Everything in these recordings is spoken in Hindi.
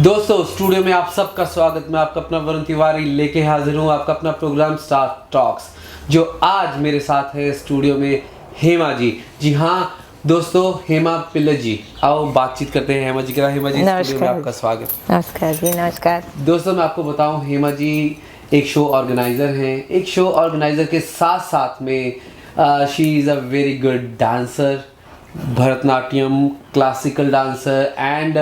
दोस्तों स्टूडियो में आप सबका स्वागत। मैं आपका अपना वरुण तिवारी लेके हाजिर हूँ आपका अपना प्रोग्राम स्टार टॉक्स। जो आज मेरे साथ है स्टूडियो में हेमा जी। जी हाँ दोस्तों, हेमा पिल्लर जी, आओ बातचीत करते हैं हेमा जी के साथ। हेमा जी स्टूडियो में आपका स्वागत। नमस्कार जी। नमस्कार दोस्तों, मैं आपको बताऊं, हेमा जी एक शो ऑर्गेनाइजर हैं। एक शो ऑर्गेनाइजर के साथ साथ में she is a very good dancer, Bharatanatyam, classical dancer and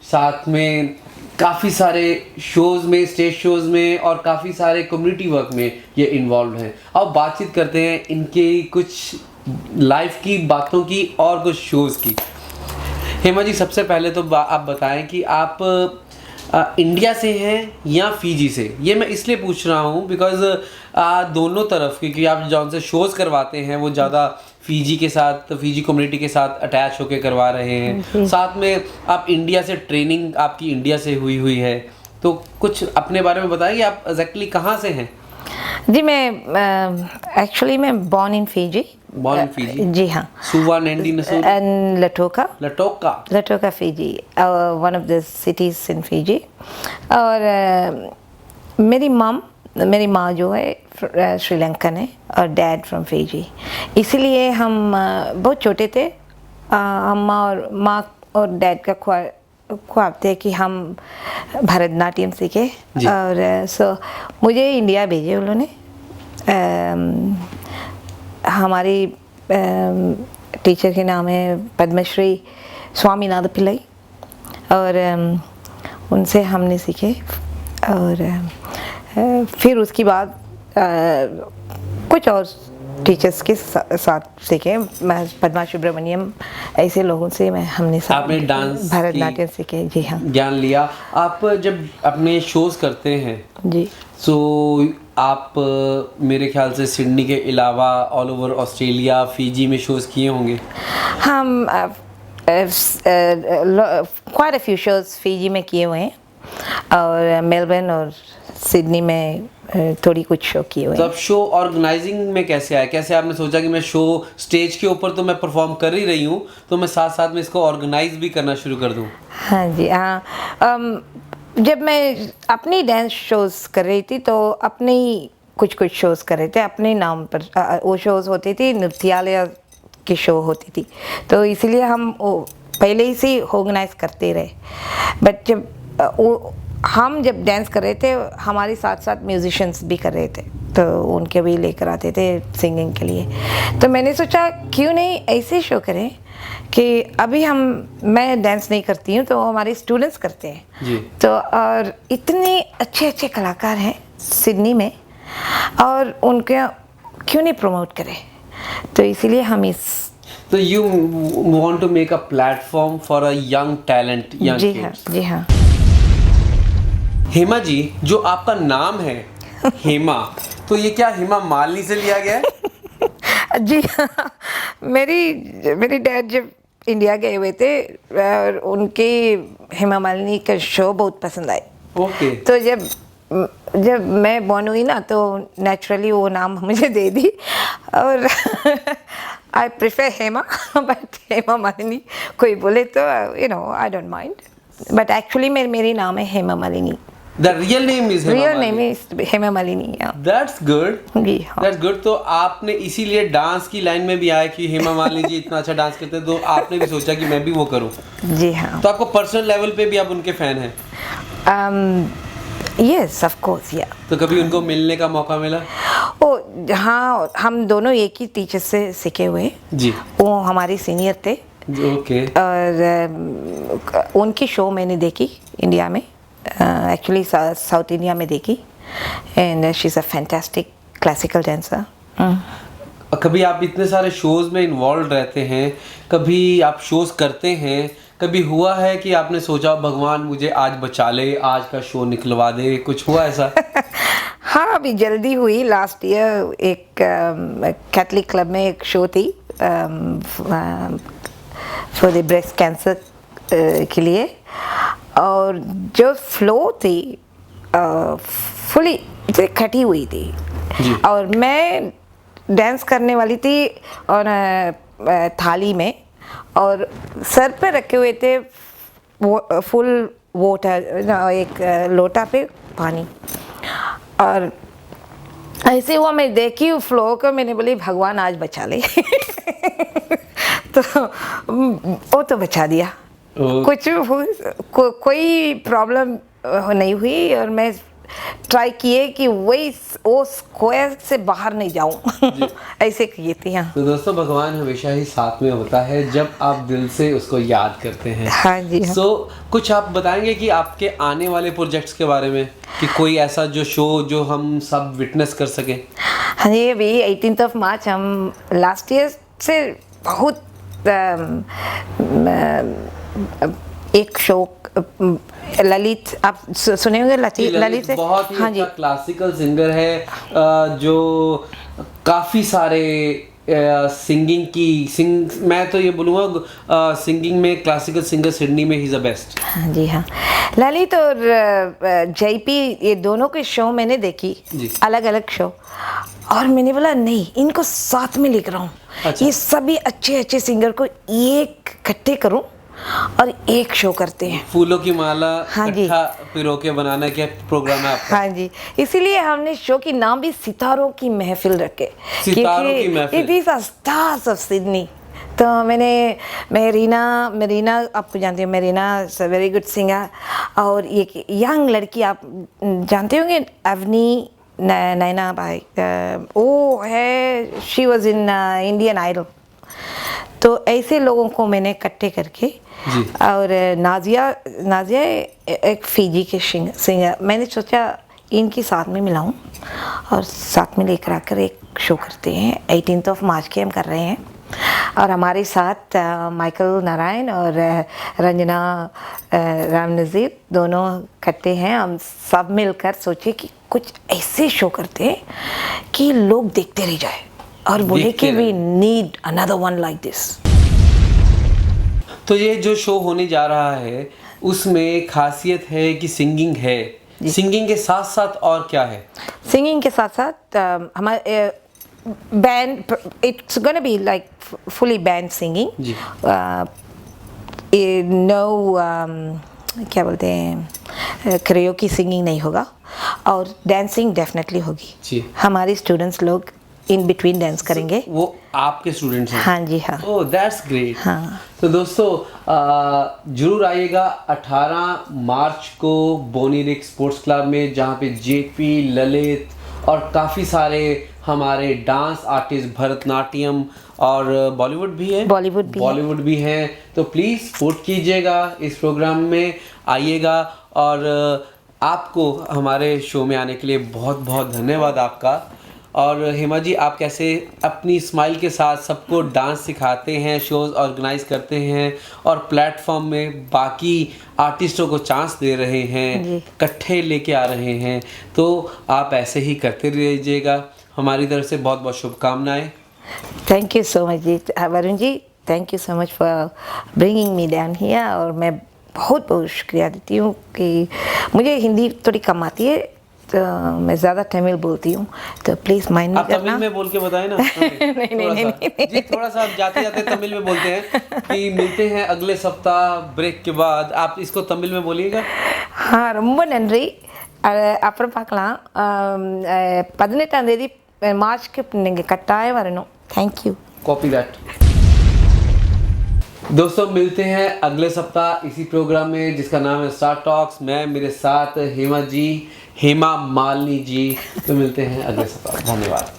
साथ में काफ़ी सारे शोज़ में, स्टेज शोज़ में और काफ़ी सारे कम्युनिटी वर्क में ये इन्वॉल्व हैं। अब बातचीत करते हैं इनके कुछ लाइफ की बातों की और कुछ शोज़ की। हेमा जी, सबसे पहले तो आप बताएं कि आप इंडिया से हैं या फीजी से। ये मैं इसलिए पूछ रहा हूँ बिकॉज दोनों तरफ, क्योंकि आप जौन से शोज़ करवाते हैं वो ज़्यादा फीजी के साथ, फीजी कम्युनिटी के साथ अटैच होकर करवा रहे हैं। साथ में आप इंडिया से, ट्रेनिंग आपकी इंडिया से हुई है। तो कुछ अपने बारे में बताइए, आप एग्जैक्टली कहाँ से हैं? जी, मैं एक्चुअली मैं born in Fiji. Born in Fiji? जी हाँ। Suva, Nadi, Nausori and Lautoka Fiji, one of the cities in Fiji. और मेरी माँ जो है श्रीलंकन है और डैड फ्रॉम फीजी। इसीलिए हम बहुत छोटे थे, अम्मा और माँ और डैड का ख्वाब थे कि हम भरतनाट्यम सीखे। और सो मुझे इंडिया भेजे उन्होंने। हमारी टीचर के नाम है पद्मश्री स्वामीनाथ पिल्लई, और उनसे हमने सीखे। और फिर उसके बाद कुछ और टीचर्स के साथ सीखे। मैं पद्मा सुब्रमण्यम, ऐसे लोगों से हमने आपने डांस, भरतनाट्यम सीखे। जी हाँ, ज्ञान लिया। आप जब अपने शोज़ करते हैं जी, सो आप मेरे ख्याल से सिडनी के अलावा ऑल ओवर ऑस्ट्रेलिया, फीजी में शोज़ किए होंगे। हम quite a few shows Fiji में किए हुए हैं, और मेलबर्न और सिडनी में थोड़ी कुछ शो किए हुए हैं। तो अब शो ऑर्गेनाइजिंग में कैसे आया? कैसे आपने सोचा कि मैं शो स्टेज के ऊपर तो मैं परफॉर्म कर ही रही हूँ, तो मैं साथ साथ में इसको ऑर्गेनाइज भी करना शुरू कर दूँ? हाँ जी, हाँ। जब मैं अपनी डांस शोज़ कर रही थी तो अपने ही कुछ शोज़ कर रहे थे अपने नाम पर। वो शोज़ होती थी, नृत्यालय की शो होती थी, तो इसलिए हम पहले ही से ऑर्गेनाइज करते रहे। बट हम जब डांस कर रहे थे, हमारे साथ साथ म्यूजिशियंस भी कर रहे थे, तो उनके भी लेकर आते थे सिंगिंग के लिए। तो मैंने सोचा क्यों नहीं ऐसे शो करें कि अभी मैं डांस नहीं करती हूँ तो हमारे स्टूडेंट्स करते हैं जी। तो और इतने अच्छे कलाकार हैं सिडनी में, और उनके क्यों नहीं प्रमोट करें। तो इसीलिए हम तो you want to make a platform for a young talent, young जी किड्स। हाँ, जी हाँ। हेमा जी, जो आपका नाम है हेमा, तो ये क्या हेमा मालिनी से लिया गया है? जी हाँ, मेरी डैड जब इंडिया गए हुए थे और उनके हेमा मालिनी का शो बहुत पसंद आए। ओके। तो जब मैं बॉर्न हुई ना, तो नेचुरली वो नाम मुझे दे दी। और I prefer Hema, but Hema Malini कोई बोले तो I don't mind. But actually मेरी नाम है Hema Malini. The real name is Hema real Malini. Name is Hema Malini. That's good. जी हाँ। That's good. तो आपने इसीलिए डांस की लाइन में भी आया कि हेमा मालिनी जी इतना अच्छा डांस करते हैं, तो आपने भी सोचा कि मैं भी वो करूं। जी हाँ। तो आपको पर्सनल लेवल पे भी आप उनके फैन हैं? यस, ऑफ कोर्स, या। तो कभी उनको मिलने का मौका मिला? ओ हाँ, हम दोनों एक ही टीचर से सीखे हुए। जी। वो हमारे सीनियर थे। ओके। और उनकी शो मैंने देखी इंडिया में, एक्चुअली साउथ इंडिया में देखी। And she is a fantastic classical dancer. कभी आप इतने सारे शोज में इन्वॉल्व रहते हैं, कभी आप शोज करते हैं, कभी हुआ है कि आपने सोचा भगवान मुझे आज बचा ले, आज का शो निकलवा दे, कुछ हुआ ऐसा? हाँ, अभी जल्दी हुई। लास्ट ईयर एक कैथलिक क्लब में एक शो थी फॉर द ब्रेस्ट कैंसर के लिए, और जो फ्लो थी फुली खटी हुई थी। जी। और मैं डांस करने वाली थी और थाली में, और सर पे रखे हुए थे वो फुल वाटर, एक लोटा पे पानी, और ऐसे हुआ मैं देखी फ्लो को, मैंने बोली भगवान आज बचा ले तो वो तो बचा दिया, कुछ कोई प्रॉब्लम नहीं हुई, और मैं ट्राई किए कि वही वो स्क्वायर से बाहर नहीं जाऊं ऐसे किए थे। हाँ तो दोस्तों, भगवान हमेशा ही साथ में होता है जब आप दिल से उसको याद करते हैं। हाँ जी। हाँ। कुछ आप बताएंगे कि आपके आने वाले प्रोजेक्ट्स के बारे में, कि कोई ऐसा जो शो जो हम सब विटनेस कर सकें? हाँ जी, अभी 18 मार्च हम लास्ट ईयर से बहुत एक शो ललित, आप सुने होंगे ललित से, बहुत ही हाँ जी, अच्छा क्लासिकल सिंगर है, जो काफ़ी सारे मैं तो ये बोलूँगा सिंगिंग में क्लासिकल सिंगर सिडनी में ही इज़ द बेस्ट। हाँ जी। हाँ, ललित और जेपी, ये दोनों के शो मैंने देखी, अलग अलग शो, और मैंने बोला नहीं, इनको साथ में लेकर आऊँ। अच्छा। ये सभी अच्छे अच्छे सिंगर को एक इकट्ठे करूँ और एक शो करते हैं। फूलों की माला हाँ जी, पिरो के बनाना क्या प्रोग्राम है आपका? हाँ जी, इसीलिए हमने शो की नाम भी सितारों की महफिल रखे, सितारों की महफिल, it is stars of Sydney. तो मेरीना आपको जानते हो, Mirena is a very good singer, और ये यंग लड़की आप जानते होंगे, अवनी नैना भाई, वो है, she was in Indian Idol. तो ऐसे लोगों को मैंने इकट्ठे करके, और नाजिया एक फिजी के सिंगर, मैंने सोचा इनकी साथ में मिलाऊं और साथ में लेकर आकर एक शो करते हैं। 18 मार्च के हम कर रहे हैं, और हमारे साथ माइकल नारायण और रंजना राम नज़ीर दोनों इकट्ठे हैं। हम सब मिलकर सोचे कि कुछ ऐसे शो करते हैं कि लोग देखते रह जाए और बोले कि we need another one like this. तो ये जो शो होने जा रहा है उसमें खासियत है कि सिंगिंग है, सिंगिंग के साथ साथ और क्या है? सिंगिंग के साथ साथ हमारे band, it's gonna be like fully band singing, no क्या बोलते हैं, करियोकी सिंगिंग नहीं होगा, और डांसिंग डेफिनेटली होगी। हमारे स्टूडेंट्स लोग इन बिटवीन डांस करेंगे। वो आपके स्टूडेंट्स हैं? हाँ जी। हाँ। Oh that's great. हाँ, तो दोस्तों जरूर आइएगा 18 मार्च को बोनी रिक स्पोर्ट्स क्लब में, जहाँ पे जेपी, ललित और काफ़ी सारे हमारे डांस आर्टिस्ट, भरतनाट्यम और बॉलीवुड भी हैं। तो प्लीज़ सपोर्ट कीजिएगा, इस प्रोग्राम में आइएगा, और आपको हमारे शो में आने के लिए बहुत बहुत धन्यवाद आपका। और हेमा जी, आप कैसे अपनी स्माइल के साथ सबको डांस सिखाते हैं, शोज़ ऑर्गेनाइज करते हैं और प्लेटफॉर्म में बाकी आर्टिस्टों को चांस दे रहे हैं, इकट्ठे लेके आ रहे हैं, तो आप ऐसे ही करते रहिएगा। हमारी तरफ से बहुत बहुत शुभकामनाएं। थैंक यू सो मच जी Varun ji, thank you so much for bringing me down here, और मैं बहुत बहुत शुक्रिया देती हूँ कि मुझे हिंदी थोड़ी कम आती है, तो मैं ज़्यादा तमिल बोलती हूँ, तो प्लीज़ माइंड नहीं करना। तमिल में बोल के बताएं ना। नहीं जी, थोड़ा सा जाते जाते तमिल में बोलते हैं कि मिलते हैं अगले सप्ताह ब्रेक के बाद। आप इसको तमिल में बोलिएगा। हाँ, ரொம்ப நன்றி, அப்புறம் பார்க்கலாம்। 18ஆம் தேதி மார்ச்சுக்கு நீங்கள் கட்டாயம் வரணும்। Thank you. Copy that. दोस्तों, मिलते हैं अगले सप्ताह इसी प्रोग्राम में जिसका नाम है स्टार टॉक्स। मैं, मेरे साथ हेमा मालिनी जी। तो मिलते हैं अगले सप्ताह। धन्यवाद।